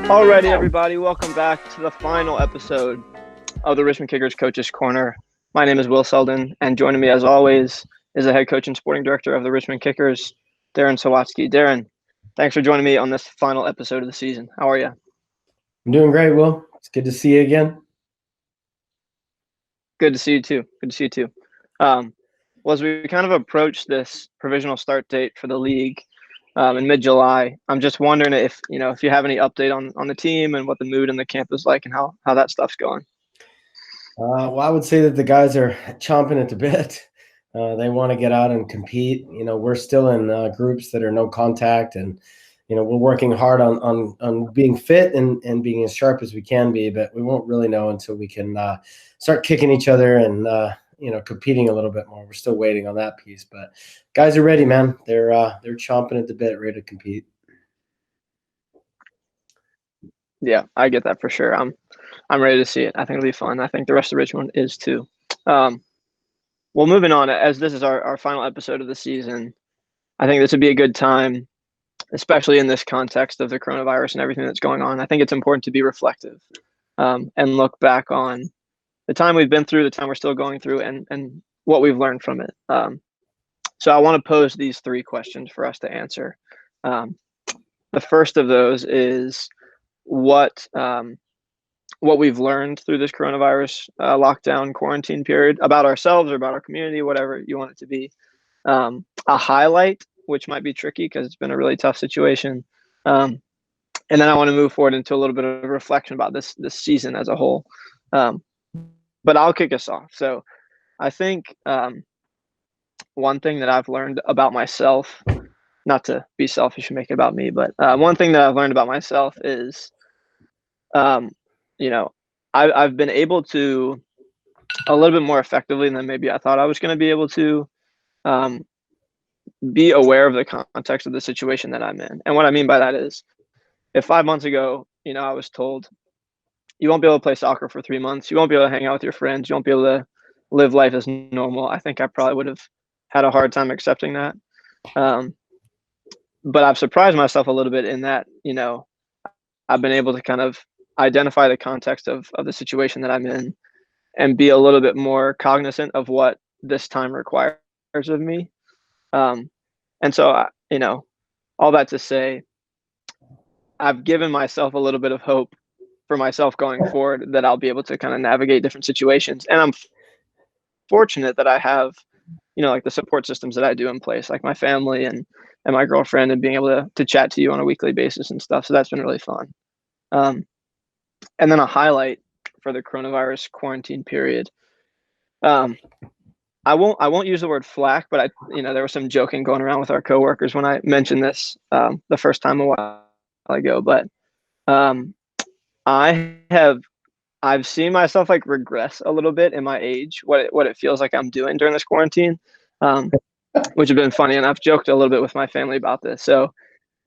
Alrighty, everybody, welcome back to the final episode of the Richmond Kickers Coaches Corner. My name is Will Selden, and joining me, as always, is the head coach and sporting director of the Richmond Kickers, Darren Sawatzky. Darren, thanks for joining me on this final episode of the season. How are you? I'm doing great, Will. It's good to see you again. Good to see you too. Good to see you too. Well, as we kind of approach this provisional start date for the league in mid-July, I'm just wondering if you have any update on the team and what the mood in the camp is like and how that stuff's going. Well, I would say that the guys are chomping at the bit. They want to get out and compete. We're still in groups that are no contact, and we're working hard on being fit and being as sharp as we can be. But we won't really know until we can start kicking each other and competing a little bit more. We're still waiting on that piece, but guys are ready, man. They're chomping at the bit, ready to compete. Yeah, I get that for sure. I'm ready to see it. I think it'll be fun. I think the rest of Richmond is too. Well, moving on, as this is our final episode of the season, I think this would be a good time, especially in this context of the coronavirus and everything that's going on. I think it's important to be reflective and look back on the time we've been through, the time we're still going through, and what we've learned from it. So I want to pose these three questions for us to answer. The first of those is what we've learned through this coronavirus lockdown quarantine period about ourselves or about our community, whatever you want it to be. A highlight, which might be tricky because it's been a really tough situation. And then I want to move forward into a little bit of reflection about this season as a whole. But I'll kick us off. So I think one thing that I've learned about myself, not to be selfish and make it about me, but one thing that I've learned about myself is, I've been able to, a little bit more effectively than maybe I thought I was going to be able to, be aware of the context of the situation that I'm in. And what I mean by that is, if 5 months ago, I was told, you won't be able to play soccer for 3 months, you won't be able to hang out with your friends, you won't be able to live life as normal, I think I probably would have had a hard time accepting that. But I've surprised myself a little bit in that, I've been able to kind of identify the context of the situation that I'm in and be a little bit more cognizant of what this time requires of me. And so, all that to say, I've given myself a little bit of hope for myself going forward that I'll be able to kind of navigate different situations. And I'm fortunate that I have, like the support systems that I do in place, like my family and my girlfriend, and being able to chat to you on a weekly basis and stuff. So that's been really fun. And then a highlight for the coronavirus quarantine period. I won't use the word flack, but there was some joking going around with our coworkers when I mentioned this the first time a while ago. But I've seen myself like regress a little bit in my age, what it feels like I'm doing during this quarantine, which has been funny. And I've joked a little bit with my family about this. So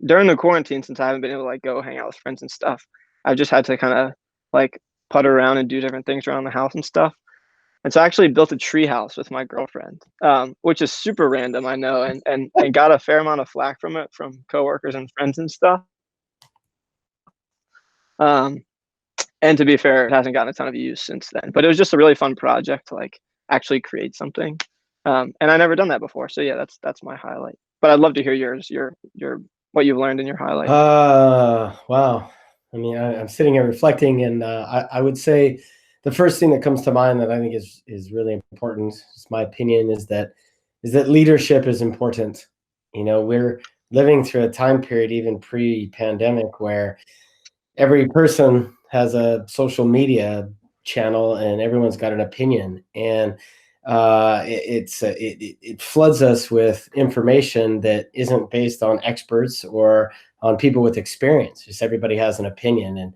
during the quarantine, since I haven't been able to like go hang out with friends and stuff, I've just had to kind of like putter around and do different things around the house and stuff. And so I actually built a tree house with my girlfriend, which is super random, I know, and got a fair amount of flack from it from coworkers and friends and stuff. And to be fair, it hasn't gotten a ton of use since then. But it was just a really fun project to like actually create something. And I never done that before. So yeah, that's my highlight. But I'd love to hear yours, your what you've learned in your highlight. Wow. I mean, I'm sitting here reflecting, and I would say the first thing that comes to mind that I think is really important, it's my opinion, is that leadership is important. We're living through a time period, even pre-pandemic, where every person has a social media channel and everyone's got an opinion, and it floods us with information that isn't based on experts or on people with experience. Just everybody has an opinion. And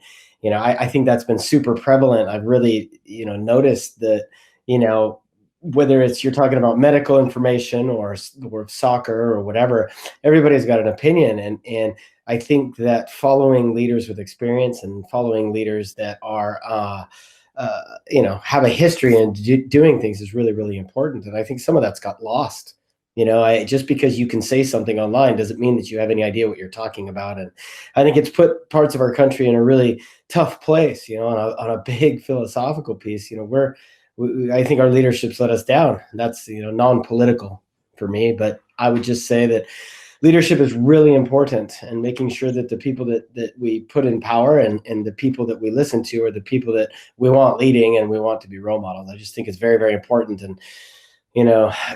I think that's been super prevalent. I've really noticed that whether it's you're talking about medical information or soccer or whatever, everybody's got an opinion. And I think that following leaders with experience and following leaders that are have a history in doing things is really, really important. And I think some of that's got lost Just because you can say something online doesn't mean that you have any idea what you're talking about. And I think it's put parts of our country in a really tough place, on a big philosophical piece. I think our leadership's let us down. That's, non-political for me, but I would just say that leadership is really important, and making sure that the people that we put in power and the people that we listen to are the people that we want leading and we want to be role models. I just think it's very, very important. And,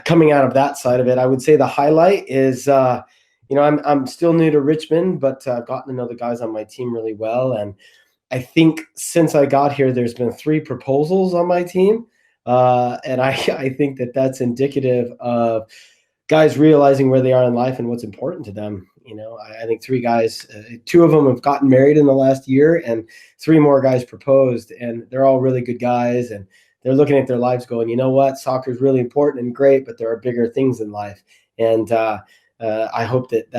coming out of that side of it, I would say the highlight is, I'm still new to Richmond, but I've gotten to know the guys on my team really well. And I think since I got here, there's been 3 proposals on my team. And I think that that's indicative of guys realizing where they are in life and what's important to them. I think 3 guys, 2 of them have gotten married in the last year, and 3 more guys proposed, and they're all really good guys. And they're looking at their lives going, you know what, soccer is really important and great, but there are bigger things in life. And I hope that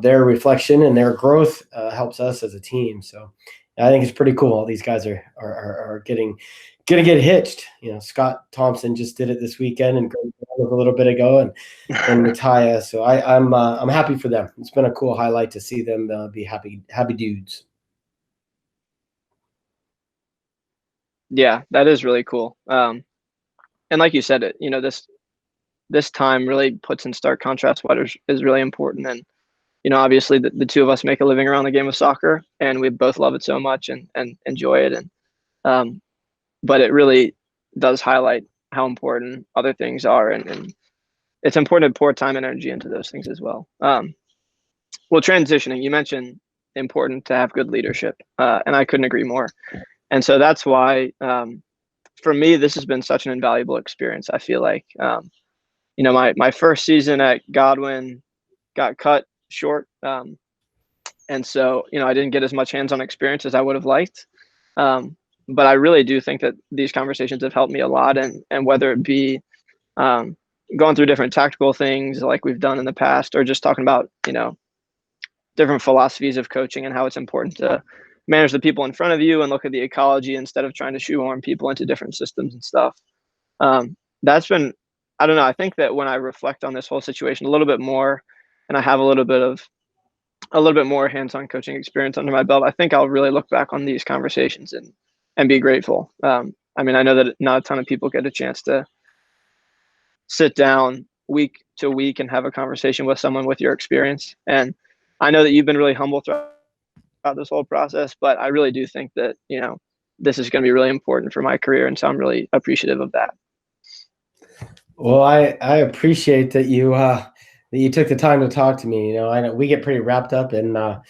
their reflection and their growth helps us as a team. So I think it's pretty cool. All these guys are going to get hitched. Scott Thompson just did it this weekend, and a little bit ago, and Mattia. So I'm happy for them. It's been a cool highlight to see them be happy dudes. Yeah, that is really cool. And like you said, this time really puts in stark contrast what is really important. And obviously the 2 of us make a living around the game of soccer, and we both love it so much and enjoy it. And but it really does highlight how important other things are, and it's important to pour time and energy into those things as well. Well, transitioning, you mentioned important to have good leadership, and I couldn't agree more. And so that's why, for me, this has been such an invaluable experience. I feel like, my first season at Godwin got cut short. And so, I didn't get as much hands-on experience as I would have liked. But I really do think that these conversations have helped me a lot. And whether it be going through different tactical things like we've done in the past, or just talking about, different philosophies of coaching and how it's important to manage the people in front of you and look at the ecology instead of trying to shoehorn people into different systems and stuff. That's been, I don't know, I think that when I reflect on this whole situation a little bit more, and I have a little bit more hands-on coaching experience under my belt, I think I'll really look back on these conversations and be grateful. I know that not a ton of people get a chance to sit down week to week and have a conversation with someone with your experience. And I know that you've been really humble throughout this whole process, but I really do think that, this is going to be really important for my career. And so I'm really appreciative of that. Well, I appreciate that you took the time to talk to me. I know we get pretty wrapped up in our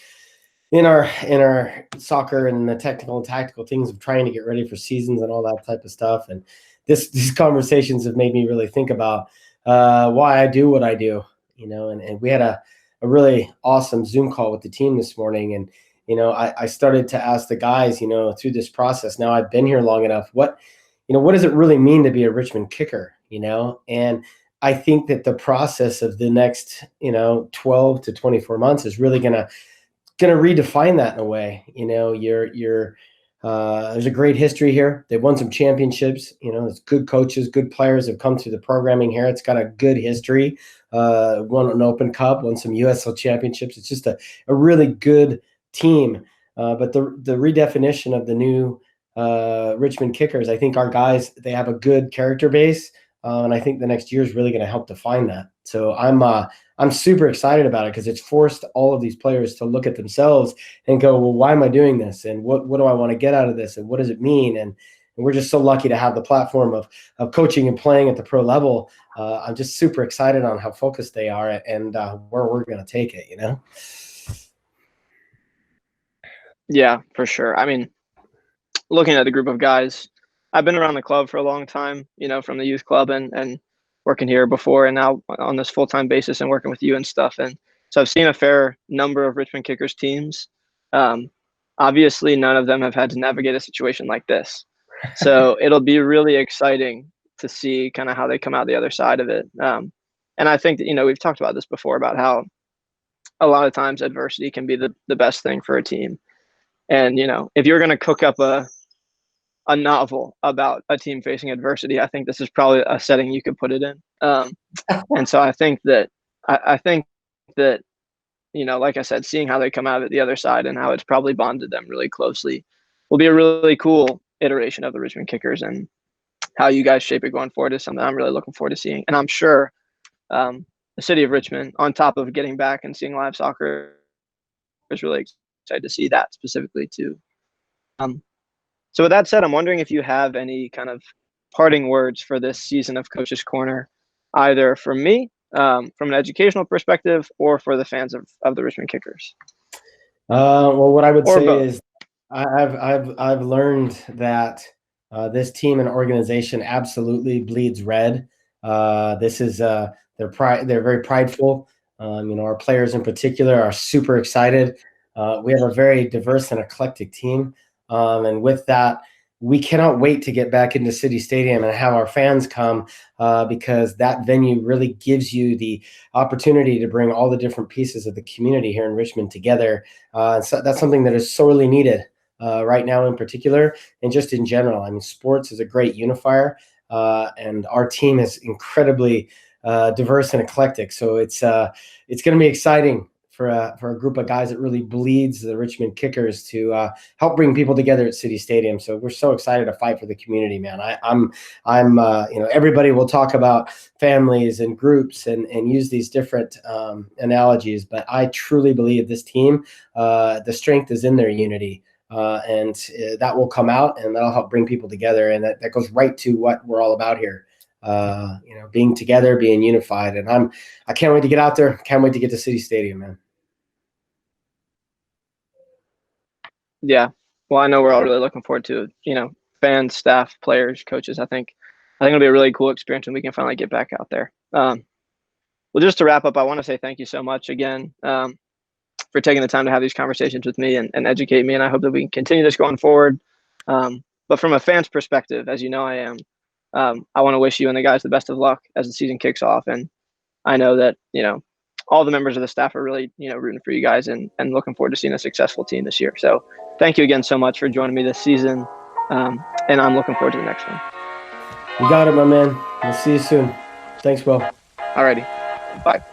soccer and the technical and tactical things of trying to get ready for seasons and all that type of stuff. And these conversations have made me really think about why I do what I do, and we had a really awesome Zoom call with the team this morning. And, I started to ask the guys, through this process, now I've been here long enough, what does it really mean to be a Richmond kicker, and I think that the process of the next, 12 to 24 months is really going to redefine that in a way. There's a great history here. They won some championships. It's good coaches, good players have come through the programming here. It's got a good history. Won an Open Cup, won some USL championships. It's just a really good team. But the redefinition of the new Richmond kickers, I think our guys, they have a good character base. And I think the next year is really going to help define that. So I'm super excited about it, because it's forced all of these players to look at themselves and go, well, why am I doing this? And what do I want to get out of this? And what does it mean? And we're just so lucky to have the platform of coaching and playing at the pro level. I'm just super excited on how focused they are and where we're going to take it, Yeah, for sure. Looking at the group of guys, I've been around the club for a long time, from the youth club and working here before, and now on this full-time basis and working with you and stuff. And so I've seen a fair number of Richmond Kickers teams. Obviously, none of them have had to navigate a situation like this. So it'll be really exciting to see kind of how they come out the other side of it. And I think that, we've talked about this before, about how a lot of times adversity can be the best thing for a team. And, if you're going to cook up a a novel about a team facing adversity, I think this is probably a setting you could put it in. And so I think that, like I said, seeing how they come out of it the other side and how it's probably bonded them really closely will be a really cool iteration of the Richmond Kickers, and how you guys shape it going forward is something I'm really looking forward to seeing. And I'm sure the city of Richmond, on top of getting back and seeing live soccer, is really excited to see that specifically too. So with that said, I'm wondering if you have any kind of parting words for this season of Coach's Corner, either from me, from an educational perspective, or for the fans of the Richmond Kickers. Well, what I would Or say both. is I've learned that this team and organization absolutely bleeds red. This is they're very prideful. Our players in particular are super excited. We have a very diverse and eclectic team, and with that, we cannot wait to get back into City Stadium and have our fans come, because that venue really gives you the opportunity to bring all the different pieces of the community here in Richmond together. So that's something that is sorely needed right now in particular, and just in general. I mean, sports is a great unifier, and our team is incredibly diverse and eclectic. So it's going to be exciting for a group of guys that really bleeds the Richmond Kickers to help bring people together at City Stadium. So we're so excited to fight for the community, man. I'm everybody will talk about families and groups and use these different analogies, but I truly believe this team, the strength is in their unity. And that will come out, and that'll help bring people together. And that goes right to what we're all about here. Being together, being unified. And I can't wait to get out there. Can't wait to get to City Stadium, man. Yeah. Well, I know we're all really looking forward to it. Fans, staff, players, coaches. I think it'll be a really cool experience when we can finally get back out there. Well, just to wrap up, I want to say thank you so much again for taking the time to have these conversations with me and educate me. And I hope that we can continue this going forward. But from a fan's perspective, as you know I am, I want to wish you and the guys the best of luck as the season kicks off. And I know that, all the members of the staff are really, rooting for you guys and looking forward to seeing a successful team this year. So thank you again so much for joining me this season. And I'm looking forward to the next one. You got it, my man. We'll see you soon. Thanks, Will. Alrighty. Bye.